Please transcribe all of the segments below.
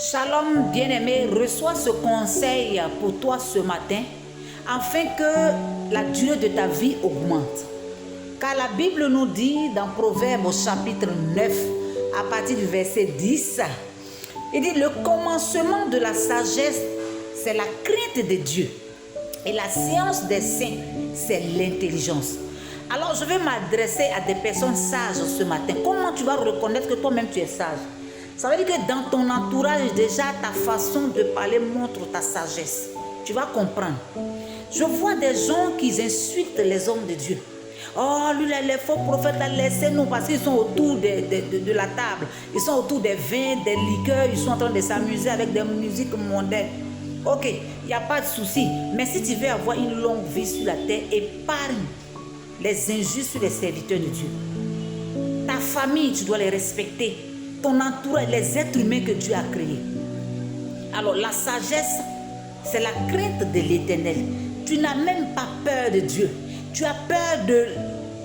Shalom bien-aimé, reçois ce conseil pour toi ce matin afin que la durée de ta vie augmente. Car la Bible nous dit dans Proverbes au chapitre 9 à partir du verset 10, il dit le commencement de la sagesse c'est la crainte de Dieu et la science des saints c'est l'intelligence. Alors je vais m'adresser à des personnes sages ce matin. Comment tu vas reconnaître que toi-même tu es sage? Ça veut dire que dans ton entourage, déjà, ta façon de parler montre ta sagesse. Tu vas comprendre. Je vois des gens qui insultent les hommes de Dieu. Oh, lui, les faux prophètes, laissez-nous parce qu'ils sont autour de la table. Ils sont autour des vins, des liqueurs. Ils sont en train de s'amuser avec des musiques mondaines. Ok, il n'y a pas de souci. Mais si tu veux avoir une longue vie sur la terre, épargne les injures sur les serviteurs de Dieu. Ta famille, tu dois les respecter. Ton entourage, les êtres humains que Dieu a créés. Alors la sagesse, c'est la crainte de l'Éternel. Tu n'as même pas peur de Dieu. Tu as peur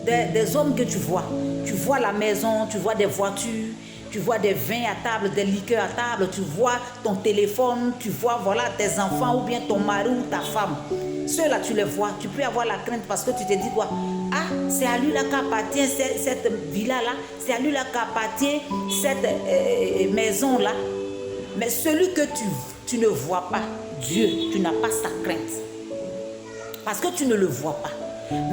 des hommes que tu vois. Tu vois la maison, tu vois des voitures, tu vois des vins à table, des liqueurs à table, tu vois ton téléphone, tu vois voilà tes enfants ou bien ton mari ou ta femme. Ceux-là, tu les vois. Tu peux avoir la crainte parce que tu te dis quoi? Ah, c'est à lui là qu'appartient cette villa-là. C'est à lui là qu'appartient cette maison-là. Mais celui que tu ne vois pas, Dieu, tu n'as pas sa crainte. Parce que tu ne le vois pas.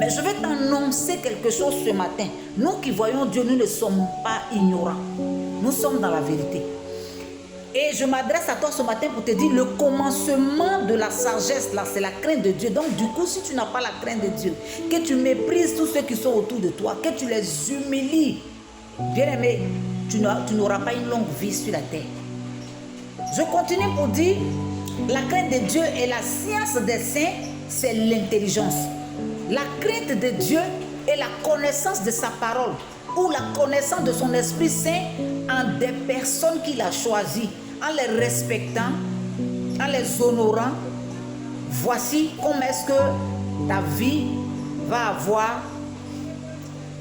Mais je vais t'annoncer quelque chose ce matin. Nous qui voyons Dieu, nous ne sommes pas ignorants. Nous sommes dans la vérité. Et je m'adresse à toi ce matin pour te dire le commencement de la sagesse, là, c'est la crainte de Dieu. Donc, du coup, si tu n'as pas la crainte de Dieu, que tu méprises tous ceux qui sont autour de toi, que tu les humilies, bien aimé, tu n'auras pas une longue vie sur la terre. Je continue pour dire, la crainte de Dieu et la science des saints, c'est l'intelligence. La crainte de Dieu et la connaissance de sa parole, ou la connaissance de son Esprit Saint en des personnes qu'il a choisies, en les respectant, en les honorant. Voici comment est-ce que ta vie va avoir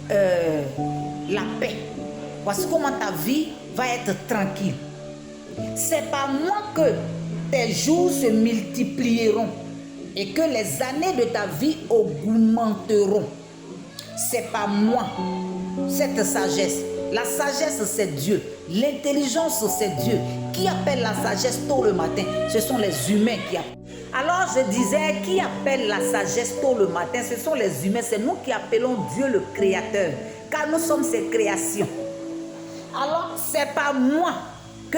la paix. Voici comment ta vie va être tranquille. C'est par moi que tes jours se multiplieront et que les années de ta vie augmenteront. C'est pas moi, cette sagesse. La sagesse, c'est Dieu. L'intelligence, c'est Dieu. Qui appelle la sagesse tôt le matin? Ce sont les humains qui appellent. Alors je disais, qui appelle la sagesse tôt le matin? Ce sont les humains. C'est nous qui appelons Dieu le Créateur. Car nous sommes ses créations. Alors, c'est pas moi que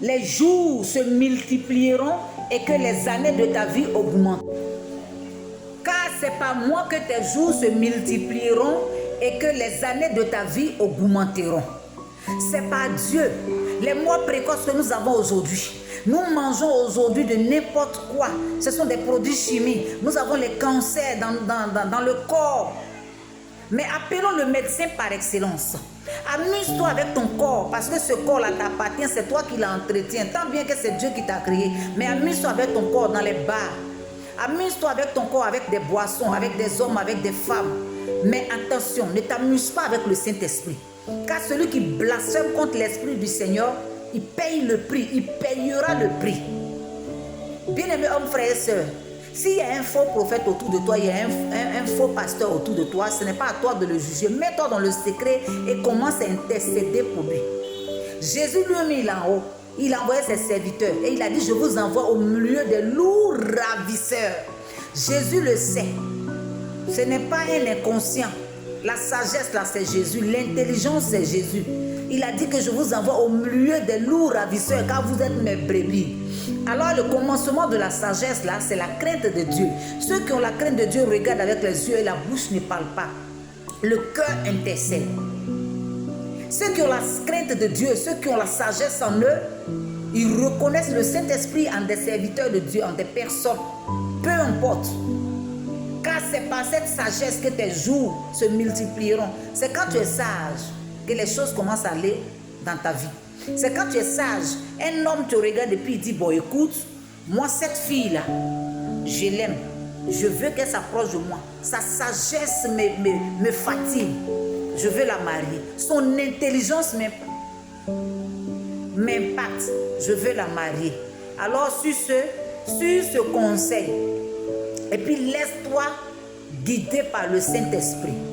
les jours se multiplieront et que les années de ta vie augmentent. Car c'est pas moi que tes jours se multiplieront et que les années de ta vie augmenteront. C'est pas Dieu. Les mois précoces que nous avons aujourd'hui, nous mangeons aujourd'hui de n'importe quoi. Ce sont des produits chimiques. Nous avons les cancers dans le corps. Mais appelons le médecin par excellence. Amuse-toi avec ton corps parce que ce corps-là t'appartient, c'est toi qui l'entretiens. Tant bien que c'est Dieu qui t'a créé. Mais amuse-toi avec ton corps dans les bars. Amuse-toi avec ton corps, avec des boissons, avec des hommes, avec des femmes. Mais attention, ne t'amuse pas avec le Saint-Esprit. Car celui qui blasphème contre l'Esprit du Seigneur, il paye le prix, il payera le prix. Bien-aimés hommes, frères et sœurs, s'il y a un faux prophète autour de toi, il y a un faux pasteur autour de toi, ce n'est pas à toi de le juger. Mets-toi dans le secret et commence à intercéder pour lui. Jésus lui-même, il est en haut. Il a envoyé ses serviteurs et il a dit, je vous envoie au milieu des loups ravisseurs. Jésus le sait. Ce n'est pas un inconscient. La sagesse, là, c'est Jésus. L'intelligence, c'est Jésus. Il a dit que je vous envoie au milieu des loups ravisseurs car vous êtes mes brebis. Alors, le commencement de la sagesse, là, c'est la crainte de Dieu. Ceux qui ont la crainte de Dieu regardent avec les yeux et la bouche ne parle pas. Le cœur intercède. Ceux qui ont la crainte de Dieu, ceux qui ont la sagesse en eux, ils reconnaissent le Saint-Esprit en des serviteurs de Dieu, en des personnes. Peu importe. Car c'est par cette sagesse que tes jours se multiplieront. C'est quand tu es sage que les choses commencent à aller dans ta vie. C'est quand tu es sage, un homme te regarde et puis il dit, bon écoute, moi cette fille-là, je l'aime. Je veux qu'elle s'approche de moi. Sa sagesse me fatigue. Je veux la marier. Son intelligence m'impacte, je veux la marier. Alors sur ce conseil, et puis laisse-toi guider par le Saint-Esprit.